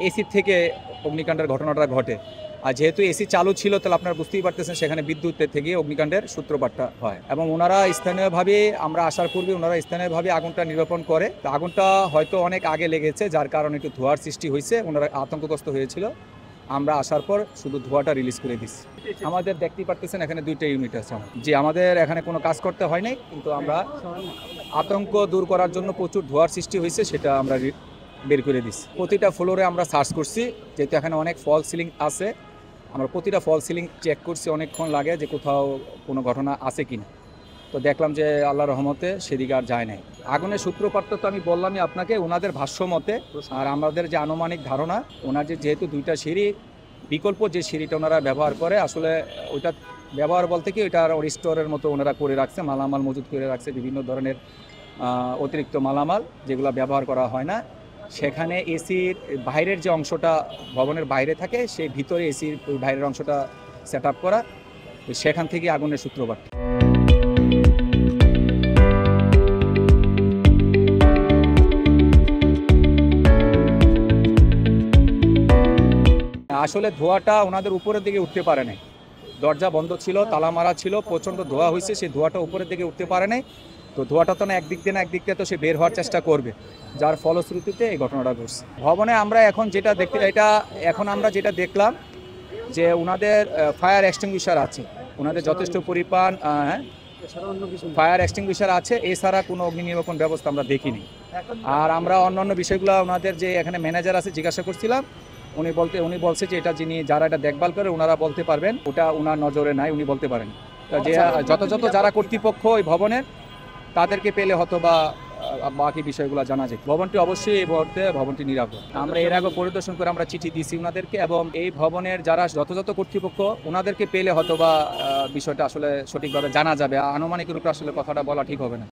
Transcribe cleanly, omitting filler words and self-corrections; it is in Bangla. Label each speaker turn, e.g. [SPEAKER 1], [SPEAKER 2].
[SPEAKER 1] এসি থেকে অগ্নিকাণ্ডের ঘটনাটা ঘটে। আর যেহেতু এসি চালু ছিল তাহলে আপনারা বুঝতেই পারতেছেন সেখানে বিদ্যুতের থেকে অগ্নিকাণ্ডের সূত্রপাতটা হয় এবং ওনারা স্থানীয়ভাবে আমরা আসার পূর্বে ওনারা স্থানীয়ভাবে আগুনটা নির্বাপন করে। তো আগুনটা হয়তো অনেক আগে লেগেছে যার কারণে একটু ধোঁয়ার সৃষ্টি হয়েছে, ওনারা আতঙ্কগ্রস্ত হয়েছিল। আমরা আসার পর শুধু ধোঁয়াটা রিলিজ করে দিচ্ছি। আমাদের দেখতেই পারতেছেন এখানে 2টা ইউনিট আছে। যে আমাদের এখানে কোনো কাজ করতে হয় নাই, কিন্তু আমরা আতঙ্ক দূর করার জন্য প্রচুর ধোঁয়ার সৃষ্টি হয়েছে সেটা আমরা বের করে দিচ্ছি। প্রতিটা ফ্লোরে আমরা সার্চ করছি, যেহেতু এখানে অনেক ফল সিলিং আছে, আমরা প্রতিটা ফল সিলিং চেক করছি, অনেকক্ষণ লাগে যে কোথাও কোনো ঘটনা আছে কিনা। তো দেখলাম যে আল্লাহর রহমতে সেদিকে আর যায় নাই। আগুনের সূত্রপাত তো আমি বললামই আপনাকে, ওনাদের ভাষ্য মতে। আর আমাদের যে আনুমানিক ধারণা, ওনার যেহেতু 2টা সিঁড়ি, বিকল্প যে সিঁড়িটা ওনারা ব্যবহার করে, আসলে ওইটা ব্যবহার বলতে কি ওইটা স্টোরের মতো ওনারা করে রাখছে, মালামাল মজুত করে রাখছে, বিভিন্ন ধরনের অতিরিক্ত মালামাল যেগুলো ব্যবহার করা হয় না। সেখানে এসির বাইরের যে অংশটা ভবনের বাইরে থাকে, সেই ভিতরে এসির ওই বাইরের অংশটা সেট আপ করা, সেখান থেকে আগুনের সূত্রপাত। আসলে ধোঁয়াটা ওনাদের উপরের দিকে উঠতে পারে নাই, দরজা বন্ধ ছিল, তালা মারা ছিল, প্রচণ্ড ধোঁয়া হয়েছে, সেই ধোঁয়াটা উপরের দিকে উঠতে পারে নাই। তো ধোঁয়াটা তো না একদিক দিয়ে না একদিক দিয়ে তো সে বের হওয়ার চেষ্টা করবে, যার ফলশ্রুতিতে এই ঘটনাটা ঘটছে। ভবনে আমরা এখন যেটা আমরা যেটা দেখলাম যে ওনাদের ফায়ার এক্সটিংগুইশার আছে, ওনাদের যথেষ্ট পরিমাণ ফায়ার এক্সটিংগুইশার আছে, এছাড়া কোনো অগ্নি নির্বাপন ব্যবস্থা আমরা দেখিনি। আর আমরা অন্যান্য বিষয়গুলো ওনাদের যে এখানে ম্যানেজার আছে জিজ্ঞাসা করছিলাম, উনি বলছে যে এটা যারা এটা দেখভাল করে ওনারা বলতে পারবেন, ওটা ওনার নজরে নাই, উনি বলতে পারেন। যে যথাযথ যারা কর্তৃপক্ষ ওই ভবনের, তাদেরকে পেলে হয়তো বা বাকি বিষয়গুলো জানা যায়। ভবনটি অবশ্যই এই মুহূর্তে ভবনটি নিরাপদ। আমরা এর আগে পরিদর্শন করে আমরা চিঠি দিয়েছি ওনাদেরকে, এবং এই ভবনের যারা যথাযথ কর্তৃপক্ষ ওনাদেরকে পেলে হয়তো বা বিষয়টা আসলে সঠিকভাবে জানা যাবে। আনুমানিক রূপে আসলে কথাটা বলা ঠিক হবে না।